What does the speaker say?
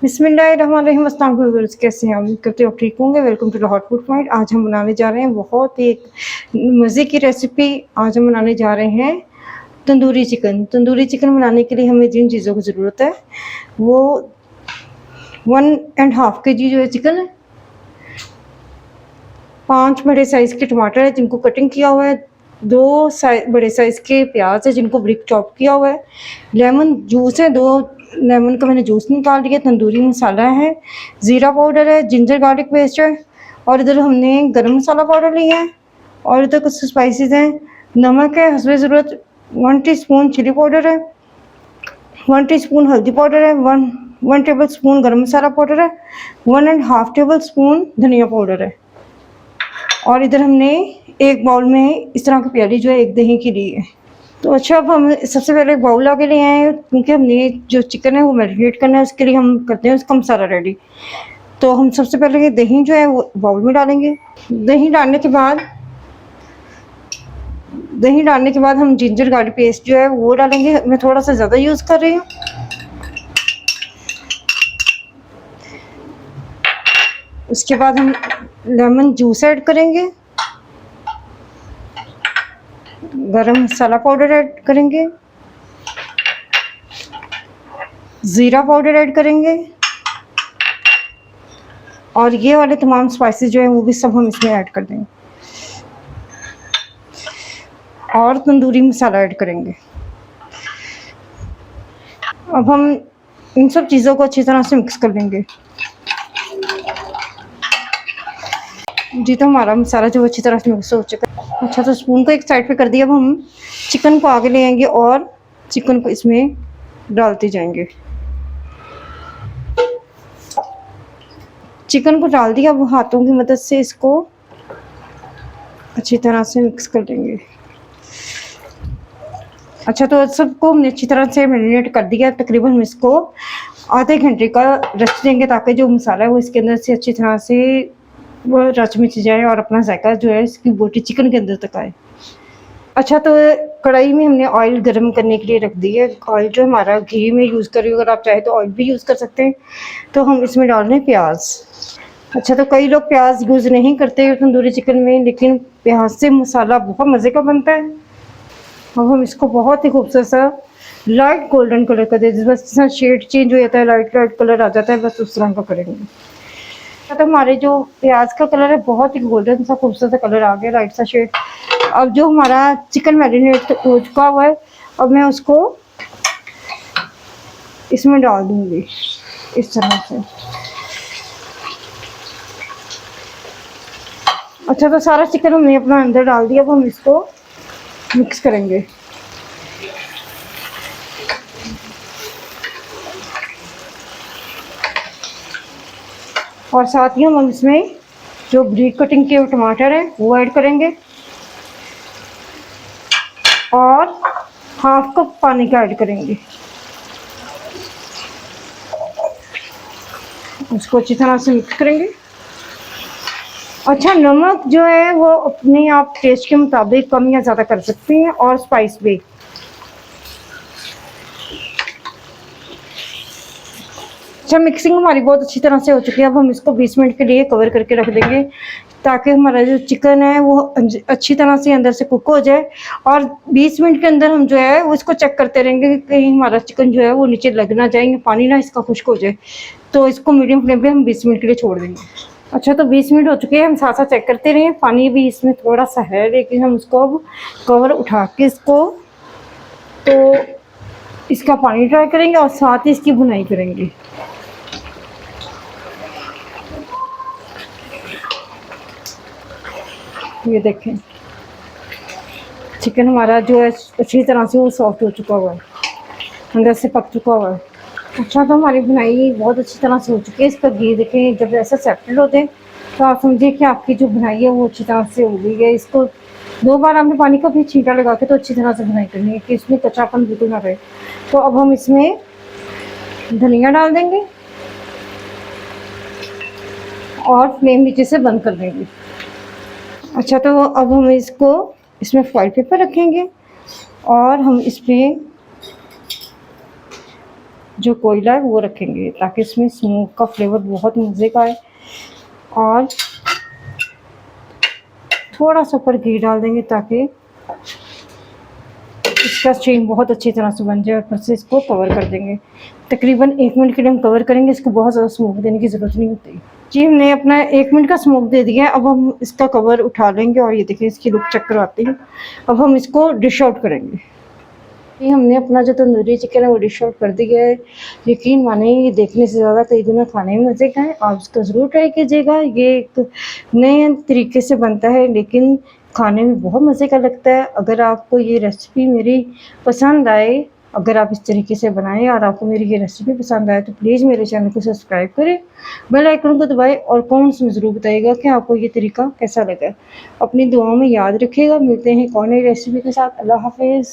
बिस्मिल्लाहिर्रहमानिर्रहीम। अस्सलाम वालेकुम व्यूअर्स, कैसे हैं आप? करते हो ठीक होंगे। Welcome to the hot food point. आज हम बनाने जा रहे हैं बहुत ही एक मज़े की रेसिपी। आज हम बनाने जा रहे हैं तंदूरी चिकन। तंदूरी चिकन बनाने के लिए हमें जिन चीज़ों की ज़रूरत है वो 1.5 kg जो है चिकन है, 5 बड़े साइज़ के टमाटर है जिनको कटिंग किया हुआ है, 2 बड़े साइज़ के प्याज है जिनको ब्रिक चॉप किया हुआ है, लेमन जूस है, 2 लेमन का मैंने जूस निकाल लिया, तंदूरी मसाला है, ज़ीरा पाउडर है, जिंजर गार्लिक पेस्ट है, और इधर हमने गरम मसाला पाउडर लिया है, और इधर कुछ स्पाइसेस हैं। नमक है हस्बे ज़रूरत, 1 टीस्पून चिली पाउडर है, 1 टीस्पून हल्दी पाउडर है, 1 टेबल स्पून गर्म मसाला पाउडर है, 1.5 टेबल स्पून धनिया पाउडर है, और इधर हमने एक बाउल में इस तरह की प्याली जो है एक दही की ली है। तो अच्छा, अब हम सबसे पहले एक बाउल आके ले आए हैं क्योंकि हमने जो चिकन है वो मैरिनेट करना है, उसके लिए हम करते हैं उसका मसाला रेडी। तो हम सबसे पहले ये दही जो है वो बाउल में डालेंगे। दही डालने के बाद हम जिंजर गार्लिक पेस्ट जो है वो डालेंगे। मैं थोड़ा सा ज़्यादा यूज़ कर रही हूँ। उसके बाद हम लेमन जूस ऐड करेंगे, गरम मसाला पाउडर ऐड करेंगे, ज़ीरा पाउडर ऐड करेंगे, और ये वाले तमाम स्पाइसेस जो हैं वो भी सब हम इसमें ऐड कर देंगे, और तंदूरी मसाला ऐड करेंगे। अब हम इन सब चीज़ों को अच्छी तरह से मिक्स कर लेंगे। जी, तो हमारा मसाला जो अच्छी तरह से मिक्स हो चुका है। अच्छा, तो स्पून को एक साइड पे कर दिया। अब हम चिकन को आगे ले आएंगे और चिकन को इसमें डालते जाएंगे। चिकन को डाल दिया। अब हाथों की मदद से इसको अच्छी तरह से मिक्स कर लेंगे। अच्छा, तो सबको हमने अच्छी तरह से मैरिनेट कर दिया। तकरीबन हम इसको आधे घंटे का रेस्ट देंगे ताकि जो मसाला है वो इसके अंदर से अच्छी तरह से वो रच मिच जाए और अपना जायका जो है इसकी बोटी चिकन के अंदर तक आए। अच्छा, तो कढ़ाई में हमने ऑयल गर्म करने के लिए रख दी है। ऑयल जो हमारा घी में यूज़ करें, अगर आप चाहें तो ऑयल भी यूज़ कर सकते हैं। तो हम इसमें डाल रहे हैं प्याज। अच्छा, तो कई लोग प्याज यूज़ नहीं करते तंदूरी चिकन में, लेकिन प्याज से मसाला बहुत मज़े का बनता है। अब हम इसको बहुत ही खूबसूरत सा लाइट गोल्डन कलर कर देते, बस जिस तरह शेड चेंज हो जाता है, लाइट लाइट कलर आ जाता है, बस उस तरह का करेंगे। तो हमारे जो प्याज का कलर है बहुत ही गोल्डन सा खूबसूरत सा कलर आ गया, लाइट सा शेड। अब जो हमारा चिकन मैरिनेट हो चुका हुआ है, अब मैं उसको इसमें डाल दूंगी इस तरह से। अच्छा, तो सारा चिकन हमने अपना अंदर डाल दिया। अब हम इसको मिक्स करेंगे। और साथ ही हम इसमें जो ब्रीक कटिंग के टमाटर है वो ऐड करेंगे, और 1/2 कप पानी का ऐड करेंगे। उसको अच्छी तरह से मिक्स करेंगे। अच्छा, नमक जो है वो अपने आप टेस्ट के मुताबिक कम या ज़्यादा कर सकते हैं, और स्पाइस भी। अच्छा, मिक्सिंग हमारी बहुत अच्छी तरह से हो चुकी है। अब हम इसको 20 मिनट के लिए कवर करके रख देंगे ताकि हमारा जो चिकन है वो अच्छी तरह से अंदर से कुक हो जाए। और 20 मिनट के अंदर हम जो है वो इसको चेक करते रहेंगे कि कहीं हमारा चिकन जो है वो नीचे लग ना जाएंगे, पानी ना इसका खुश्क हो जाए। तो इसको मीडियम फ्लेम पे हम 20 मिनट के लिए छोड़ देंगे। अच्छा, तो 20 मिनट हो चुके हैं। हम साथ साथ चेक करते रहे। पानी भी इसमें थोड़ा सा है, लेकिन हम उसको अब कवर उठा के इसको तो इसका पानी ट्राई करेंगे और साथ ही इसकी भुनाई करेंगे। ये देखें, चिकन हमारा जो है अच्छी तरह से वो सॉफ्ट हो चुका हुआ है, अंदर से पक चुका हुआ है। अच्छा, तो हमारी बुनाई बहुत अच्छी तरह से हो चुकी है। इसका घी देखें, जब ऐसा सेटल हो जाए तो आप समझिए कि आपकी जो बुनाई है वो अच्छी तरह से हो गई है। इसको 2 बार आपने पानी का भी छींटा लगा के तो अच्छी तरह से बुनाई करनी है कि इसमें कच्चापन बिल्कुल ना रहे। तो अब हम इसमें धनिया डाल देंगे और फ्लेम नीचे से बंद कर देंगे। अच्छा, तो अब हम इसमें फॉइल पेपर रखेंगे और हम इसमें जो कोयला है वो रखेंगे ताकि इसमें स्मोक का फ्लेवर बहुत मज़े का आए। और थोड़ा सा ऊपर घी डाल देंगे ताकि इसका स्टीम बहुत अच्छी तरह से बन जाए और फिर से इसको कवर कर देंगे। तकरीबन 1 मिनट के लिए हम कवर करेंगे, इसको बहुत ज़्यादा स्मोक देने की ज़रूरत नहीं होती। जी हमने अपना 1 मिनट का स्मोक दे दिया है। अब हम इसका कवर उठा लेंगे और ये देखिए इसकी लुक चेक करवाती हूँ। अब हम इसको डिश आउट करेंगे। ये हमने अपना जो तंदूरी चिकन है वो डिश आउट कर दिया है। यकीन माने ये देखने से ज़्यादा कई गुना खाने में मज़े का है। आप इसको ज़रूर ट्राई कीजिएगा। ये एक नए तरीके से बनता है लेकिन खाने में बहुत मज़े का लगता है। अगर आपको ये रेसिपी मेरी पसंद आए, अगर आप इस तरीके से बनाएं और आपको मेरी ये रेसिपी पसंद आए तो प्लीज़ मेरे चैनल को सब्सक्राइब करें, बेल आइकन को दबाएं और कमेंट्स में ज़रूर बताइएगा कि आपको ये तरीका कैसा लगा। अपनी दुआओं में याद रखिएगा। मिलते हैं एक और नई रेसिपी के साथ। अल्लाह हाफिज़।